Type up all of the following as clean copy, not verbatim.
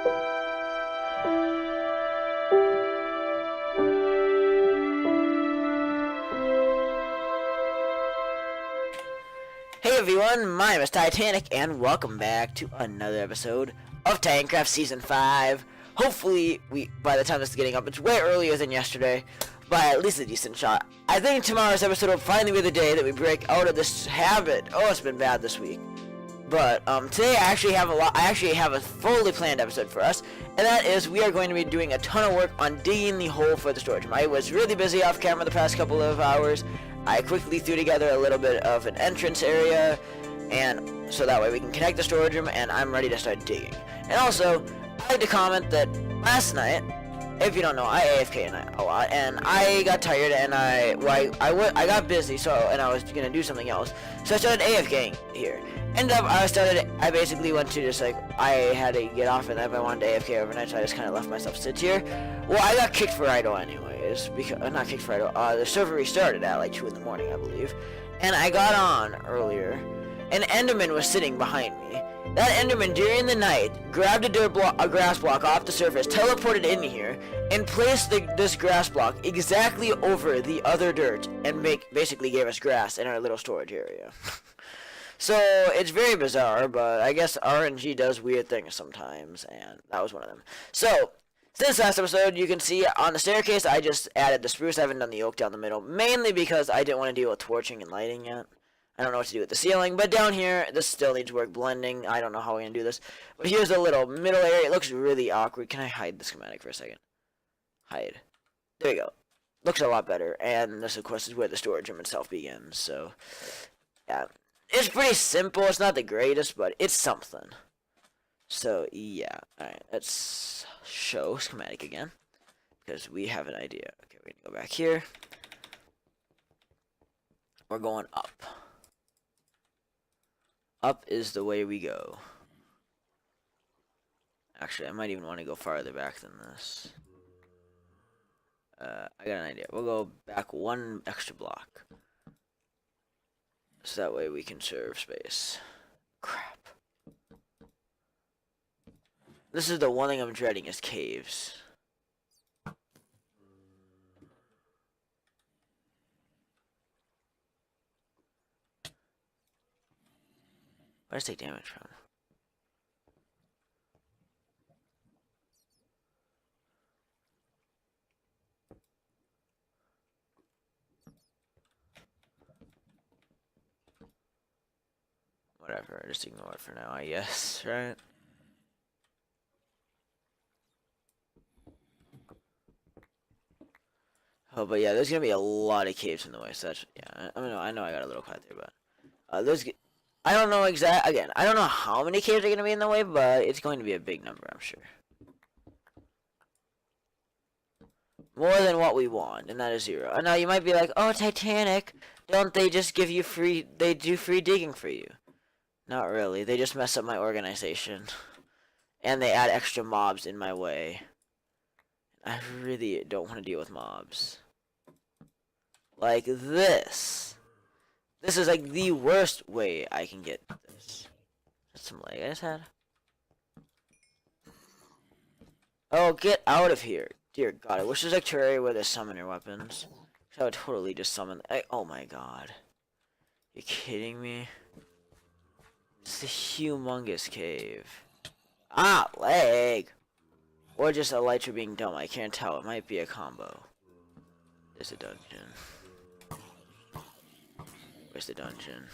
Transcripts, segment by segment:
Hey everyone, my name is Titanic, and welcome back to another episode of Titancraft Season 5. Hopefully, by the time this is getting up, it's way earlier than yesterday, but at least a decent shot. I think tomorrow's episode will finally be the day that we break out of this habit. Oh, it's been bad this week. But today I actually have a fully planned episode for us, and that is we are going to be doing a ton of work on digging the hole for the storage room. I was really busy off camera the past couple of hours. I quickly threw together a little bit of an entrance area, and so that way we can connect the storage room, and I'm ready to start digging. And also, I'd like to comment that last night, if you don't know, I AFK a lot, and I got tired, and I got busy, and I was gonna do something else, so I started AFKing here. I basically went to just I had to get off, and if I wanted to AFK overnight, so I just kind of left myself sit here. Well, I got kicked for idle anyways, because not kicked for idle. The server restarted at like 2 in the morning, I believe, and I got on earlier. An Enderman was sitting behind me. That Enderman during the night grabbed a grass block off the surface, teleported in here, and placed this grass block exactly over the other dirt, and basically gave us grass in our little storage area. So it's very bizarre, but I guess RNG does weird things sometimes, and that was one of them. So since last episode, you can see on the staircase, I just added the spruce. I haven't done the oak down the middle, mainly because I didn't want to deal with torching and lighting yet. I don't know what to do with the ceiling, but down here, this still needs work blending. I don't know how we're going to do this. But here's the little middle area. It looks really awkward. Can I hide the schematic for a second? Hide. There we go. Looks a lot better. And this, of course, is where the storage room itself begins. So, yeah. It's pretty simple. It's not the greatest, but it's something. So, yeah. Alright, let's show schematic again, because we have an idea. Okay, we're going to go back here. We're going up. Up is the way we go. Actually, I might even want to go farther back than this. I got an idea. We'll go back one extra block. So that way we can serve space. Crap. This is the one thing I'm dreading, is caves. Where does it take damage from? Whatever, just ignore it for now, I guess, right? Oh, but yeah, there's gonna be a lot of caves in the way, so that's, yeah, I know I got a little quiet there, but, I don't know I don't know how many caves are gonna be in the way, but it's going to be a big number, I'm sure. More than what we want, and that is 0. And now you might be like, oh, Titanic, don't they just give you they do free digging for you? Not really, they just mess up my organization. And they add extra mobs in my way. I really don't want to deal with mobs. Like this. This is like the worst way I can get this. That's some lag I just had. Oh, get out of here. Dear God, I wish there's like Terraria where there's summoner weapons. I would totally just summon. Oh my God. You kidding me? It's a humongous cave. Ah, lag! Or just Elytra being dumb. I can't tell. It might be a combo. There's a dungeon. Where's the dungeon?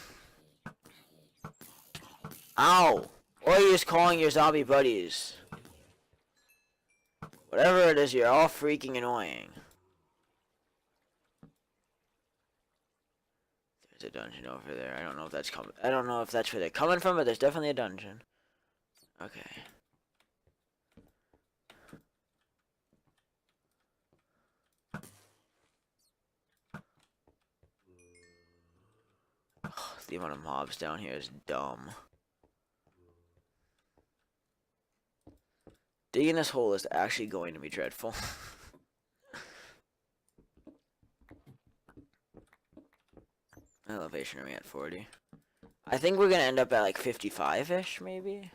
Ow! Or you're just calling your zombie buddies. Whatever it is, you're all freaking annoying. There's a dungeon over there. I don't know if that's coming. I don't know if that's where they're coming from, but there's definitely a dungeon. Okay. The amount of mobs down here is dumb. Digging this hole is actually going to be dreadful. Elevation are we at 40? I think we're gonna end up at like 55-ish, maybe.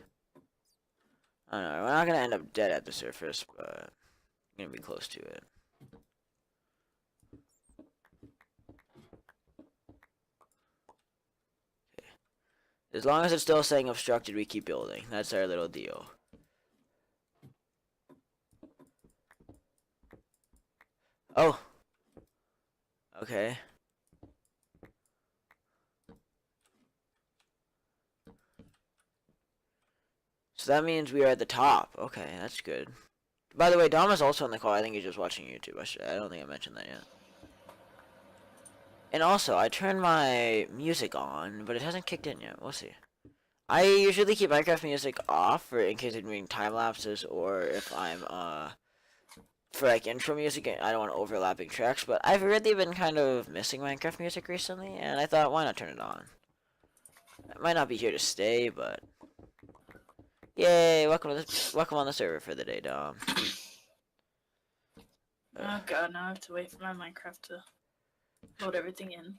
I don't know, we're not gonna end up dead at the surface, but we're gonna be close to it. Okay. As long as it's still saying obstructed, we keep building. That's our little deal. Oh. Okay. So that means we are at the top. Okay, that's good. By the way, Dom is also on the call. I think he's just watching YouTube. I don't think I mentioned that yet. And also, I turned my music on, but it hasn't kicked in yet. We'll see. I usually keep Minecraft music off for in case I'm doing time lapses or if I'm for like intro music. I don't want overlapping tracks, but I've really been kind of missing Minecraft music recently, and I thought, why not turn it on? It might not be here to stay, but yay! Welcome on the server for the day, Dom. Oh god, now I have to wait for my Minecraft to load everything in.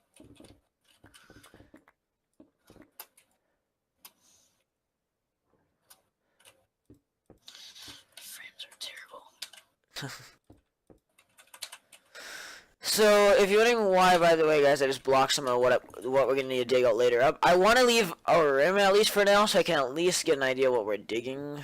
Frames are terrible. So, if you're wondering why, by the way, guys, I just blocked some of what we're gonna need to dig out later up. I want to leave a rim at least for now, so I can at least get an idea what we're digging,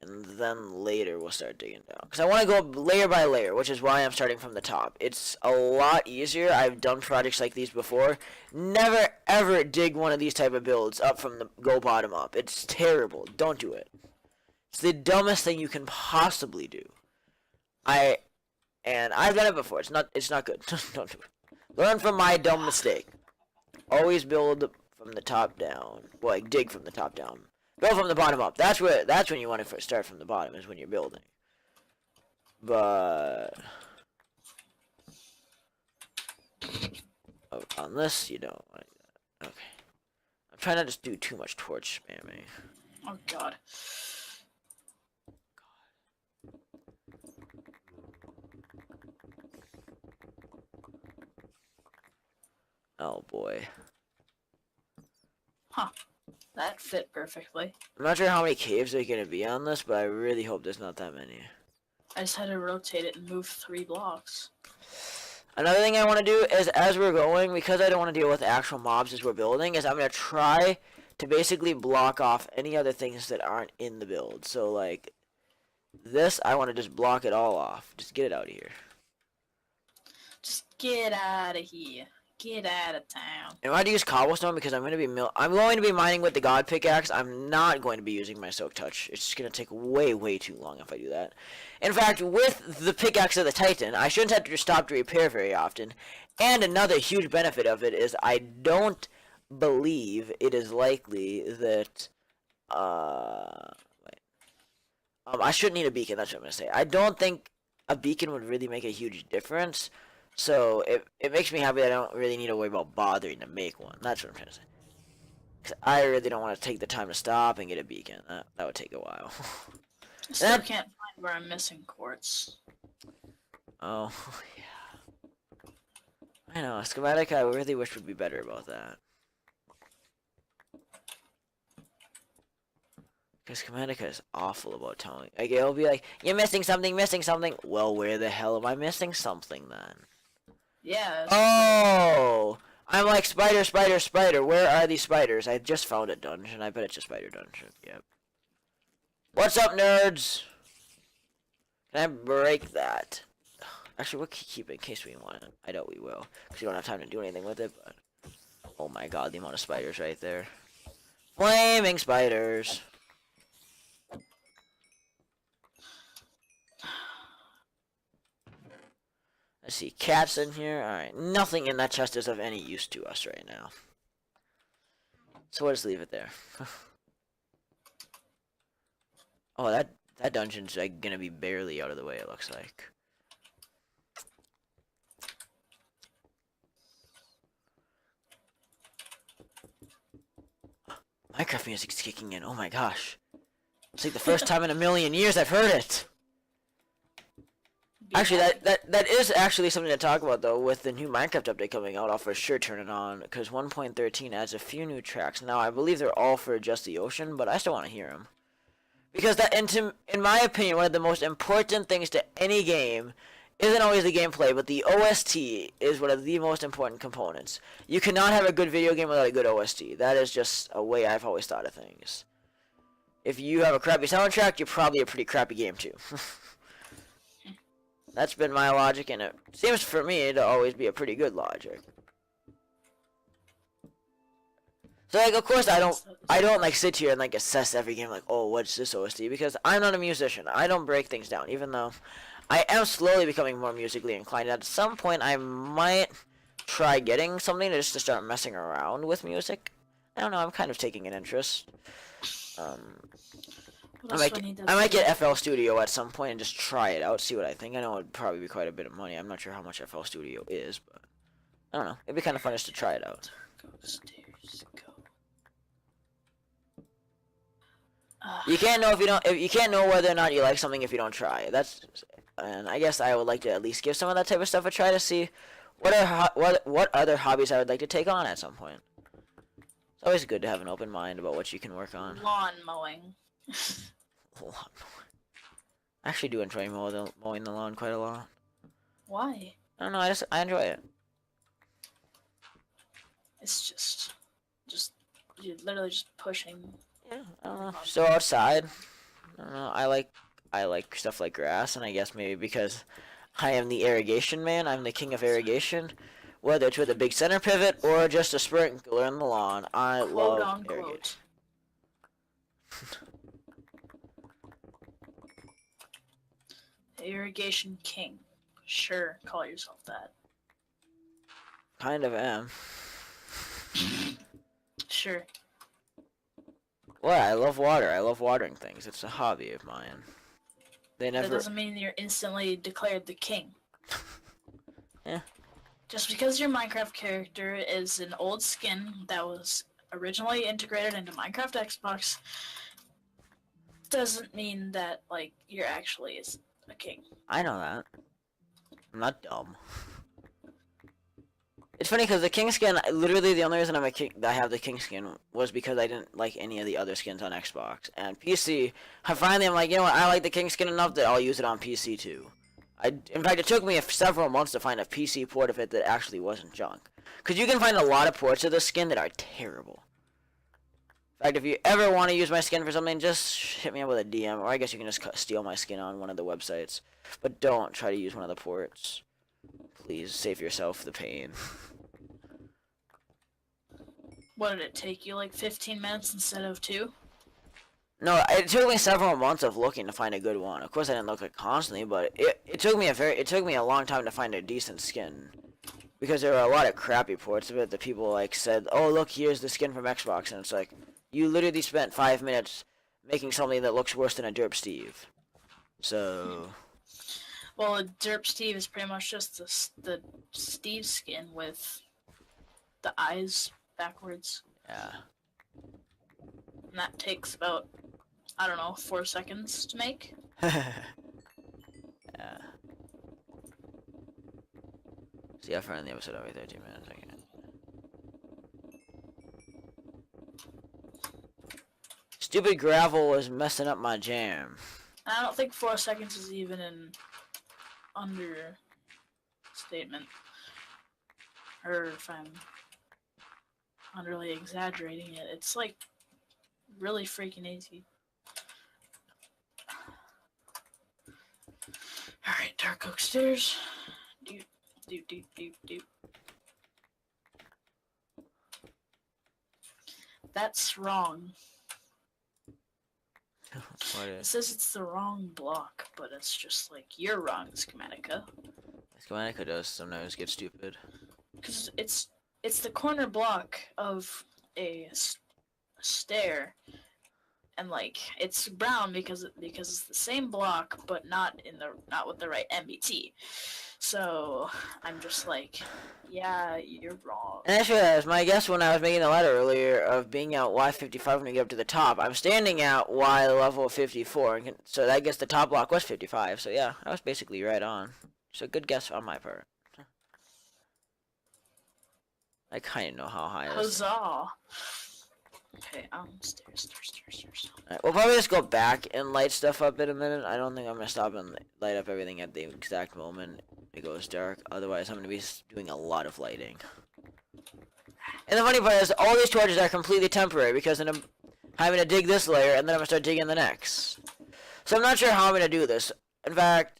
and then later we'll start digging down. Because I want to go layer by layer, which is why I'm starting from the top. It's a lot easier. I've done projects like these before. Never ever dig one of these type of builds up from the go bottom up. It's terrible. Don't do it. It's the dumbest thing you can possibly do. And I've done it before. It's not good. Don't do it. Learn from my dumb mistake. Always build from the top down. Well, like dig from the top down. Build from the bottom up. That's when you want to start from the bottom, is when you're building. But on this, you don't want to do that. Okay. I'm trying not to do too much torch spamming. Oh god. Oh boy. Huh. That fit perfectly. I'm not sure how many caves are going to be on this, but I really hope there's not that many. I just had to rotate it and move 3 blocks. Another thing I want to do is, as we're going, because I don't want to deal with actual mobs as we're building, is I'm going to try to basically block off any other things that aren't in the build. So, like, this, I want to just block it all off. Just get it out of here. Just get out of here. Get out of town. And I want to use cobblestone because I'm going to be mining with the god pickaxe. I'm not going to be using my silk touch. It's just going to take way too long if I do that. In fact, with the pickaxe of the Titan, I shouldn't have to stop to repair very often. And another huge benefit of it is I don't believe it is likely that I shouldn't need a beacon. That's what I'm going to say. I don't think a beacon would really make a huge difference. So, it makes me happy that I don't really need to worry about bothering to make one. That's what I'm trying to say. Because I really don't want to take the time to stop and get a beacon. That would take a while. I still can't find where I'm missing quartz. Oh, yeah. I know. Schematic, I really wish would be better about that. Because Schematica is awful about telling. Like, it'll be like, you're missing something. Well, where the hell am I missing something then? Yeah. Oh! I'm like, spider. Where are these spiders? I just found a dungeon. I bet it's a spider dungeon. Yep. What's up, nerds? Can I break that? Actually, we'll keep it in case we want it. I doubt we will. Because we don't have time to do anything with it, but... Oh my god, the amount of spiders right there. Flaming spiders! Let's see, cats in here. Alright, nothing in that chest is of any use to us right now. So we'll just leave it there. Oh, that dungeon's like gonna be barely out of the way, it looks like. Minecraft music's kicking in. Oh my gosh. It's like the first time in a million years I've heard it. Actually, that is actually something to talk about, though. With the new Minecraft update coming out, I'll for sure turn it on, because 1.13 adds a few new tracks. Now, I believe they're all for Just the Ocean, but I still want to hear them. Because in my opinion, one of the most important things to any game isn't always the gameplay, but the OST is one of the most important components. You cannot have a good video game without a good OST. That is just a way I've always thought of things. If you have a crappy soundtrack, you're probably a pretty crappy game too. That's been my logic, and it seems for me to always be a pretty good logic. So like, of course, I don't like sit here and like assess every game like, oh, what's this OST? Because I'm not a musician. I don't break things down, even though I am slowly becoming more musically inclined. At some point, I might try getting something just to start messing around with music. I don't know. I'm kind of taking an interest. I might get FL Studio at some point and just try it out, see what I think. I know it'd probably be quite a bit of money. I'm not sure how much FL Studio is, but I don't know. It'd be kind of fun just to try it out. You can't know you can't know whether or not you like something if you don't try it. And I guess I would like to at least give some of that type of stuff a try to see what other hobbies I would like to take on at some point. It's always good to have an open mind about what you can work on. Lawn mowing. Lawn mowing. I actually do enjoy mowing the lawn quite a lot. Why? I don't know. I enjoy it. It's just you're literally just pushing. Yeah, I don't know. So outside, I don't know. I like stuff like grass, and I guess maybe because I am the irrigation man, I'm the king of irrigation. Whether it's with a big center pivot or just a sprinkler in the lawn, I love irrigation. Irrigation king. Sure, call yourself that. Kind of am. Sure. Well, I love water. I love watering things. It's a hobby of mine. That doesn't mean you're instantly declared the king. Yeah. Just because your Minecraft character is an old skin that was originally integrated into Minecraft Xbox doesn't mean that, like, you're actually a king. I know that. I'm not dumb. It's funny because the king skin, literally the only reason I have the king skin was because I didn't like any of the other skins on Xbox. And PC, I'm like, you know what, I like the king skin enough that I'll use it on PC too. In fact, it took me several months to find a PC port of it that actually wasn't junk. Because you can find a lot of ports of this skin that are terrible. In fact, if you ever want to use my skin for something, just hit me up with a DM, or I guess you can just steal my skin on one of the websites. But don't try to use one of the ports. Please, save yourself the pain. What did it take you, like 15 minutes instead of 2? No, it took me several months of looking to find a good one. Of course, I didn't look it constantly, but it took me a long time to find a decent skin. Because there were a lot of crappy ports of it that people like said, "Oh, look, here's the skin from Xbox," and it's like, you literally spent 5 minutes making something that looks worse than a Derp Steve. So. Well, a Derp Steve is pretty much just the Steve skin with the eyes backwards. Yeah. And that takes about, I don't know, 4 seconds to make. Yeah. See how far in the episode are we? 13 minutes. Okay. Stupid gravel was messing up my jam. I don't think 4 seconds is even an understatement. Or if I'm really exaggerating it, it's like really freaking easy. Alright, dark oak stairs. Doop, doop, doop, doop, doop. That's wrong. What It is? says it's the wrong block, but it's just like, you're wrong, Schematica. Schematica does sometimes get stupid. Because it's the corner block of a stair, and like it's brown because it's the same block, but not with the right MBT. So I'm just like, yeah, you're wrong. And actually, that was my guess when I was making the ladder earlier of being at Y55 when you get up to the top. I'm standing at Y level 54, so that guess the top block was 55. So yeah, I was basically right on. So good guess on my part. I kind of know how high it is. Huzzah! Okay, stairs. Alright, we'll probably just go back and light stuff up in a minute. I don't think I'm gonna stop and light up everything at the exact moment it goes dark. Otherwise, I'm gonna be doing a lot of lighting. And the funny part is, all these torches are completely temporary because I'm having to dig this layer and then I'm gonna start digging the next. So I'm not sure how I'm gonna do this. In fact,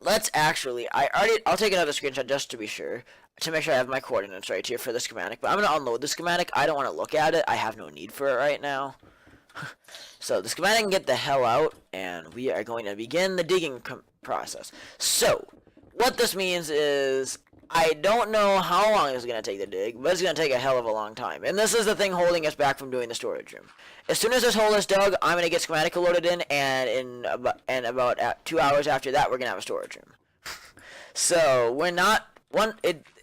let's actually, I'll take another screenshot just to be sure, to make sure I have my coordinates right here for the schematic. But I'm gonna unload the schematic. I don't want to look at it. I have no need for it right now. So the schematic can get the hell out, and we are going to begin the digging process. So what this means is, I don't know how long it's going to take to dig, but it's going to take a hell of a long time. And this is the thing holding us back from doing the storage room. As soon as this hole is dug, I'm going to get schematic loaded in, and about 2 hours after that, we're going to have a storage room. So we're not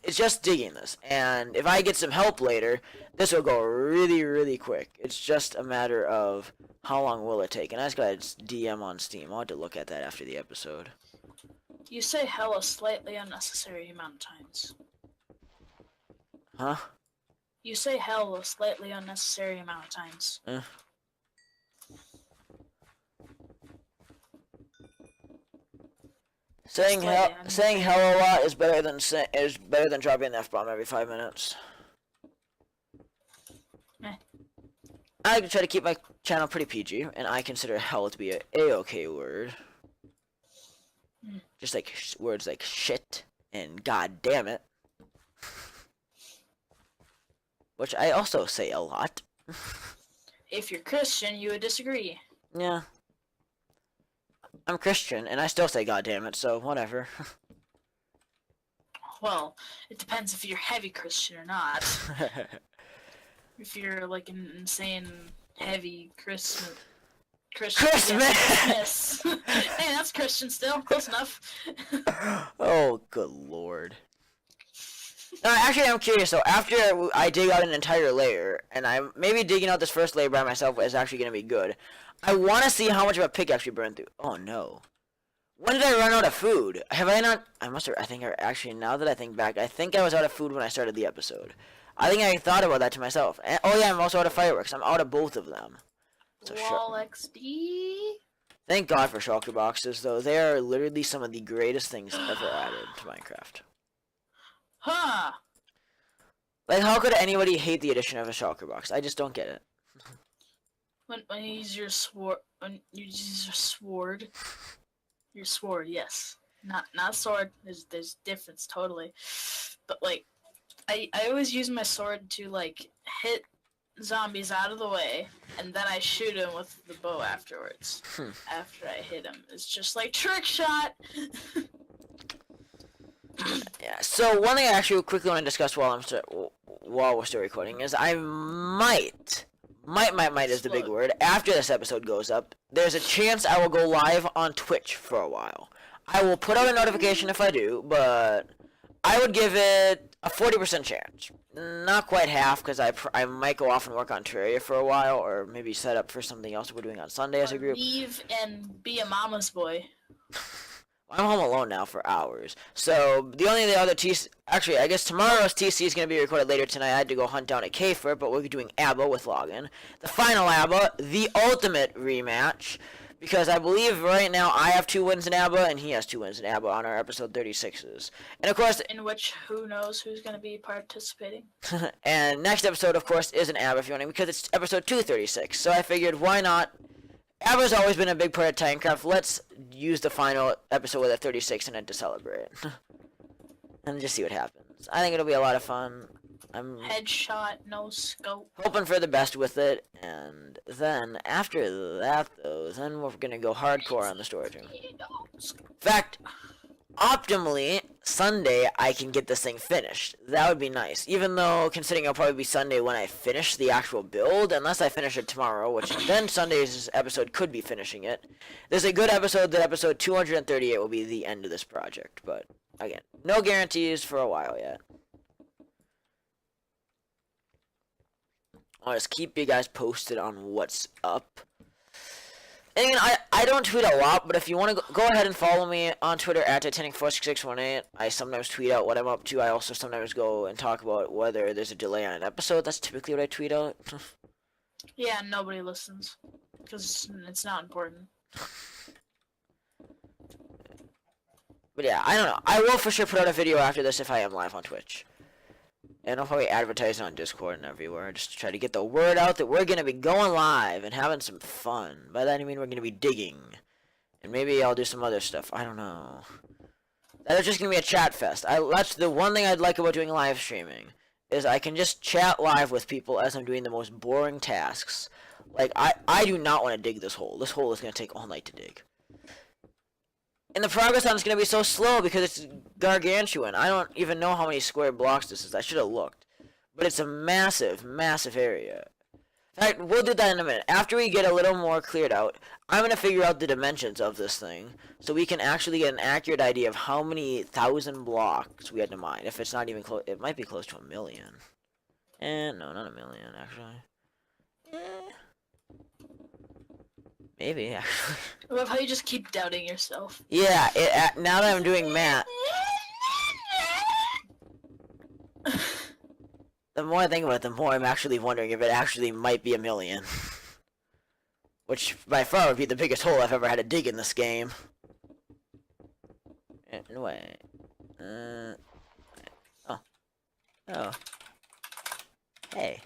it's just digging this, and if I get some help later, this will go really, really quick. It's just a matter of how long will it take. And I just got its DM on Steam. I'll have to look at that after the episode. You say hell a slightly unnecessary amount of times. Huh? You say hell a slightly unnecessary amount of times. Saying hell a lot is better than dropping an F-bomb every 5 minutes. I try to keep my channel pretty PG, and I consider hell to be a A-okay word. Just like words like shit and god damn it. Which I also say a lot. If you're Christian, you would disagree. Yeah. I'm Christian, and I still say god damn it, so whatever. Well, it depends if you're heavy Christian or not. If you're like an insane heavy Christian. Christmas! Hey, that's Christian still. Close enough. Oh, good lord. Actually, I'm curious, so after I dig out an entire layer, and I'm maybe digging out this first layer by myself is actually going to be good, I want to see how much of a pick actually burned through. Oh, no. When did I run out of food? Have I not? I must have, actually, now that I think back, I think I was out of food when I started the episode. I think I thought about that to myself. And, oh, yeah, I'm also out of fireworks. I'm out of both of them. So Wall XD. Thank God for shulker boxes, though. They are literally some of the greatest things ever added to Minecraft. Huh. Like, how could anybody hate the addition of a shulker box? I just don't get it. When you use your sword, your sword, yes, not sword. There's difference totally, but like, I always use my sword to like hit zombies out of the way, and then I shoot them with the bow afterwards. After I hit them, it's just like trick shot. Yeah. So one thing I actually quickly want to discuss while we're still recording is I might is the big word. After this episode goes up, there's a chance I will go live on Twitch for a while. I will put out a notification if I do, but I would give it a 40% chance. Not quite half, because I might go off and work on Terraria for a while, or maybe set up for something else we're doing on Sunday as a group. Leave and be a mama's boy. I'm home alone now for hours. So, the other TC... Actually, I guess tomorrow's TC is going to be recorded later tonight. I had to go hunt down a cave for it, but we'll be doing ABBA with Login. The final ABBA, the ultimate rematch. Because I believe right now I have 2 wins in ABBA, and he has 2 wins in ABBA on our episode 36s. And of course... In which, who knows who's going to be participating. And next episode, of course, is an ABBA, if you want to, because it's episode 236. So I figured, why not... ABBA's always been a big part of Titancraft. Let's use the final episode with a 36 in it to celebrate. And just see what happens. I think it'll be a lot of fun. I'm Headshot, no scope. hoping for the best with it. And then, after that, though, then we're going to go hardcore on the storage room. In fact, optimally, Sunday, I can get this thing finished. That would be nice. Even though, considering it'll probably be Sunday when I finish the actual build, unless I finish it tomorrow, which then Sunday's episode could be finishing it. There's a good episode that episode 238 will be the end of this project. But, again, no guarantees for a while yet. I'll just keep you guys posted on what's up. And again, I don't tweet a lot, but if you want to go ahead and follow me on Twitter at Titanic46618. I sometimes tweet out what I'm up to. I also sometimes go and talk about whether there's a delay on an episode. That's typically what I tweet out. Yeah, nobody listens because it's not important. But yeah, I don't know. I will for sure put out a video after this if I am live on Twitch. And I'll probably advertise it on Discord and everywhere just to try to get the word out that we're going to be going live and having some fun. By that I mean we're going to be digging. And maybe I'll do some other stuff. I don't know. That is just going to be a chat fest. That's the one thing I'd like about doing live streaming. Is I can just chat live with people as I'm doing the most boring tasks. Like, I do not want to dig this hole. This hole is going to take all night to dig. And the progress on it's going to be so slow because it's gargantuan. I don't even know how many square blocks this is. I should have looked. But it's a massive, massive area. In fact, we'll do that in a minute. After we get a little more cleared out, I'm going to figure out the dimensions of this thing so we can actually get an accurate idea of how many thousand blocks we had to mine. If it's not even close, it might be close to 1,000,000. No, not 1,000,000, actually. Maybe, actually. I love how you just keep doubting yourself. Yeah, now that I'm doing math. The more I think about it, the more I'm actually wondering if it actually might be 1,000,000. Which, by far, would be the biggest hole I've ever had to dig in this game. Anyway. Oh. Oh. Hey.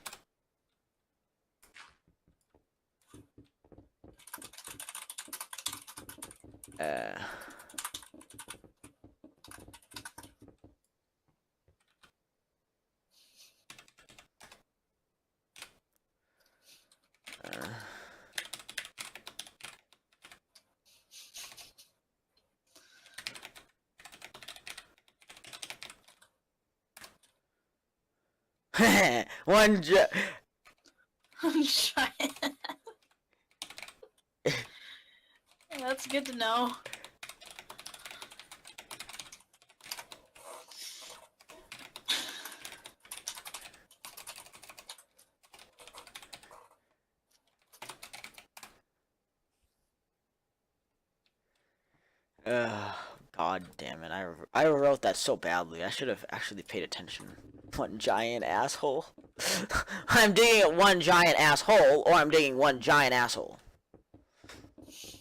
One I'm trying. That's good to know. God damn it. I wrote that so badly. I should have actually paid attention. One giant asshole. I'm digging at one giant asshole, or I'm digging one giant asshole.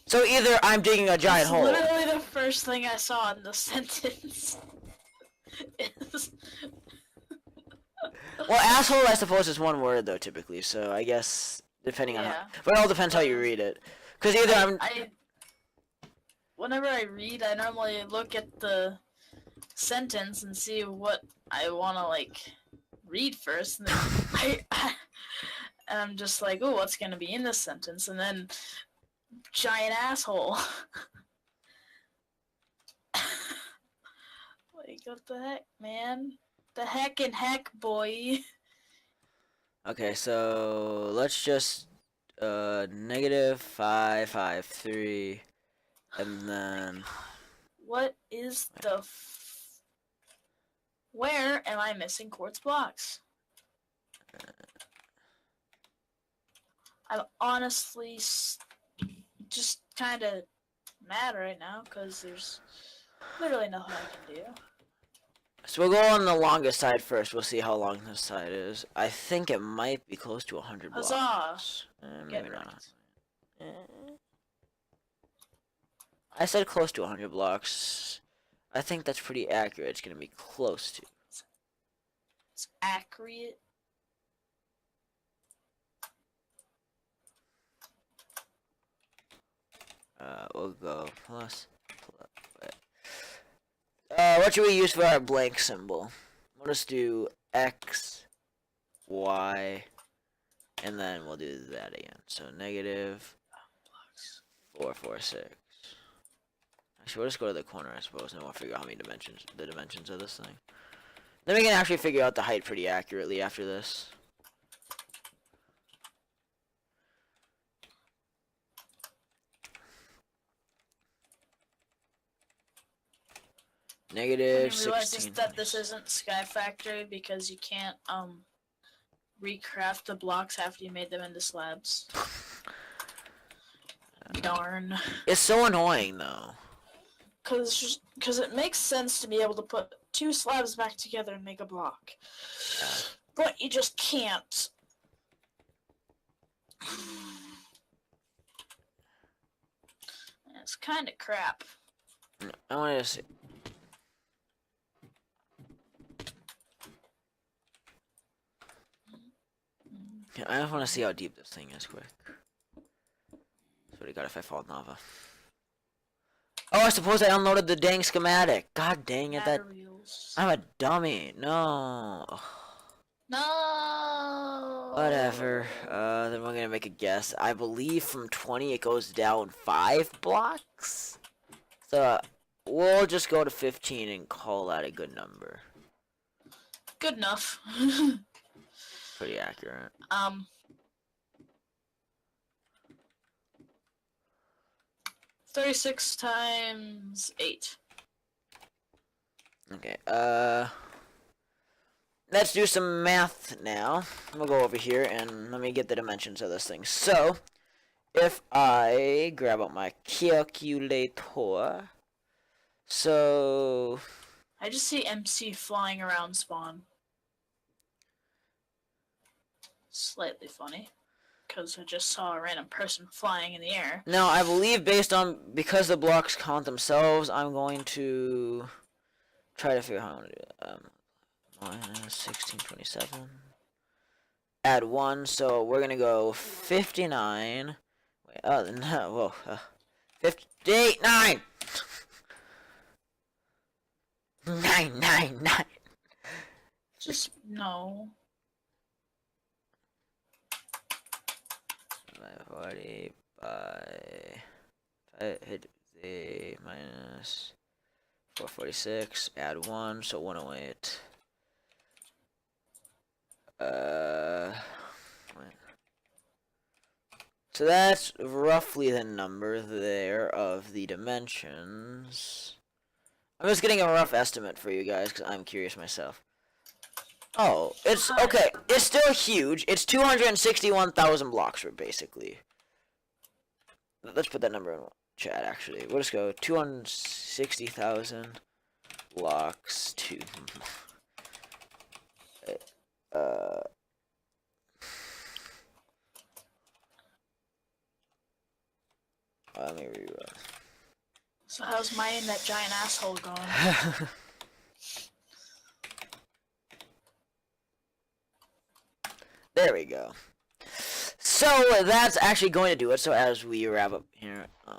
So either I'm digging a giant hole. Literally the first thing I saw in the sentence. Is... Well, asshole, I suppose, is one word, though, typically. So I guess, depending on how... But it all depends how you read it. Because either whenever I read, I normally look at the sentence and see what I want to, like, read first. And then and I'm just like, oh, what's going to be in this sentence? And then, giant asshole. Like, what the heck, man? The heck and heck, boy. Okay, so let's just -553, and then What is the where am I missing quartz blocks? I'm honestly just kind of mad right now because there's literally nothing I can do. so we'll go on the longest side first. We'll see how long this side is. I think it might be close to 100 blocks. Huzzah! Maybe not. I said close to 100 blocks. I think that's pretty accurate. It's gonna be close to. It's accurate. We'll go plus. What should we use for our blank symbol? We'll just do X, Y, and then we'll do that again. So -446. Actually, we'll just go to the corner, I suppose, and we'll figure out how many the dimensions of this thing. Then we can actually figure out the height pretty accurately after this. -16. That this isn't Sky Factory because you can't recraft the blocks after you made them into slabs. darn. It's so annoying though. Cause it makes sense to be able to put two slabs back together and make a block. Yeah. But you just can't. It's kind of crap. I want to see. Yeah, I just want to see how deep this thing is quick. That's what I got if I fall in lava. Oh, I suppose I unloaded the dang schematic. God dang it, that... Materials. I'm a dummy. No. No. Whatever. Then we're gonna make a guess. I believe from 20 it goes down 5 blocks. So we'll just go to 15 and call that a good number. Good enough. Pretty accurate. 36 times 8. Okay, let's do some math now. We'll go over here and let me get the dimensions of this thing. So, if I grab out my calculator, so... I just see MC flying around spawn. Slightly funny. Because I just saw a random person flying in the air. Now, I believe because the blocks count themselves, I'm going to try to figure out how I'm going to do it. Minus 1627. Add 1, so we're going to go 59. Wait, no, whoa. 58, 9! 9. Just, no. 40 by... I hit the minus 446, add 1, so 108. So that's roughly the number there of the dimensions. I'm just getting a rough estimate for you guys because I'm curious myself. Oh, it's okay. It's still huge. It's 261,000 blocks, basically. Let's put that number in chat. Actually, we'll just go 260,000 blocks to. Let me rerun. So how's mining that giant asshole going? There we go. So that's actually going to do it. So as we wrap up here, I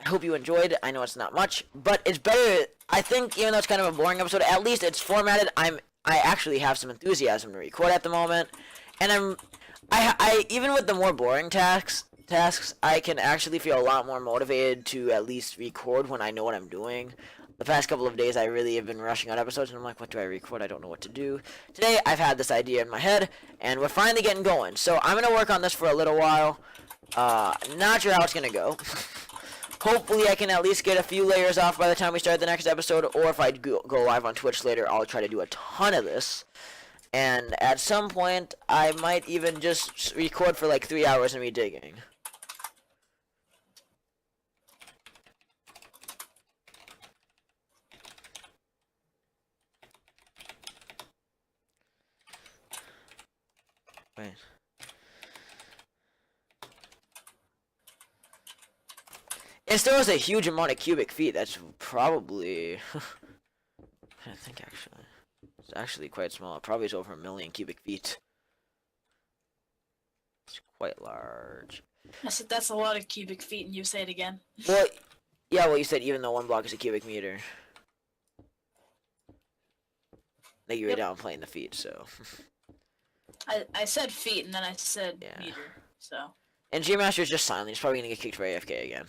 hope you enjoyed. I know it's not much, but it's better. I think even though it's kind of a boring episode, at least it's formatted. I actually have some enthusiasm to record at the moment, and I even with the more boring tasks, I can actually feel a lot more motivated to at least record when I know what I'm doing. The past couple of days, I really have been rushing out episodes, and I'm like, what do I record? I don't know what to do. Today, I've had this idea in my head, and we're finally getting going. So I'm going to work on this for a little while. Not sure how it's going to go. Hopefully, I can at least get a few layers off by the time we start the next episode, or if I go live on Twitch later, I'll try to do a ton of this. And at some point, I might even just record for like 3 hours of me digging. Wait. It still has a huge amount of cubic feet. That's probably... I think actually. It's actually quite small. It probably is over 1 million cubic feet. It's quite large. I said that's a lot of cubic feet, and you say it again. Well, yeah, well you said even though 1 block is a cubic meter. Like you were downplaying the feet, so... I said feet, and then I said meter, so... And G-Master's just silent. He's probably gonna get kicked for AFK again.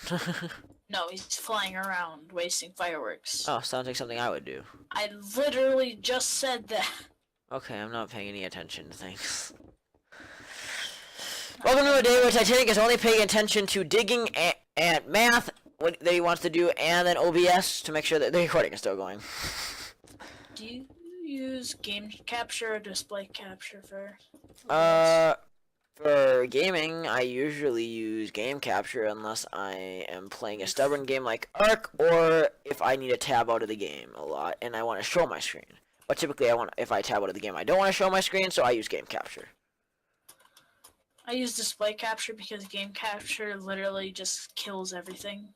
No, he's flying around, wasting fireworks. Oh, sounds like something I would do. I literally just said that. Okay, I'm not paying any attention to things. Welcome to a day where Titanic is only paying attention to digging and math, what that he wants to do, and then OBS to make sure that the recording is still going. Do you use game capture or display capture for For gaming, I usually use game capture unless I am playing a stubborn game like Ark, or if I need to tab out of the game a lot and I want to show my screen. But typically, if I tab out of the game, I don't want to show my screen, so I use game capture. I use display capture because game capture literally just kills everything.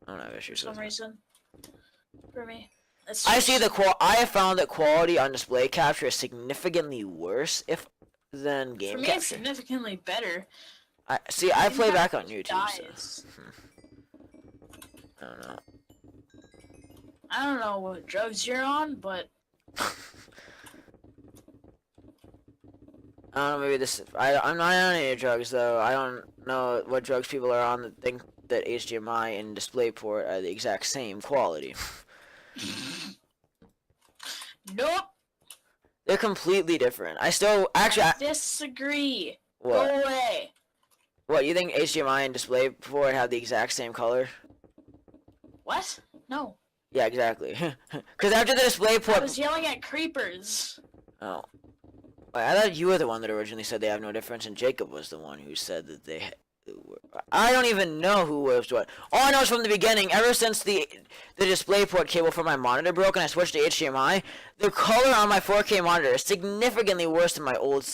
I don't have issues For some with it. reason. For me. I have found that quality on display capture is significantly worse than game For me, capture. it's significantly better. I play back on YouTube. So. I don't know. I don't know what drugs you're on, but I don't know, maybe I'm not on any drugs, though. I don't know what drugs people are on that think that HDMI and DisplayPort are the exact same quality. nope. They're completely different. I disagree. What? Go away. What, you think HDMI and DisplayPort have the exact same color? What? No. Yeah, exactly. Because after the DisplayPort... I was yelling at creepers. Oh. I thought you were the one that originally said they have no difference, and Jacob was the one who said that they were. I don't even know who was what. All I know is from the beginning, ever since the DisplayPort cable for my monitor broke and I switched to HDMI, the color on my 4K monitor is significantly worse than my old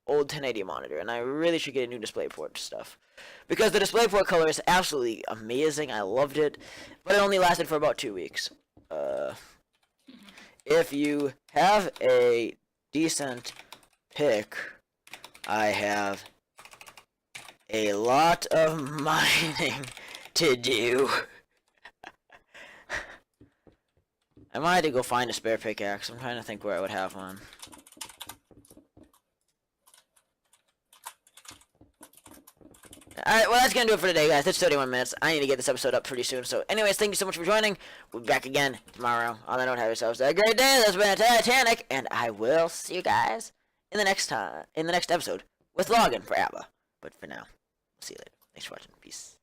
1080 monitor, and I really should get a new DisplayPort stuff. Because the DisplayPort color is absolutely amazing, I loved it, but it only lasted for about 2 weeks. If you have a decent pick, I have a lot of mining to do. I might have to go find a spare pickaxe. I'm trying to think where I would have one. Alright, well that's gonna do it for today, guys. It's 31 minutes. I need to get this episode up pretty soon. So anyways, thank you so much for joining. We'll be back again tomorrow. On that note, have yourselves a great day. This has been Titanic, and I will see you guys in the next episode with login for ABBA. But for now, we'll see you later. Thanks for watching. Peace.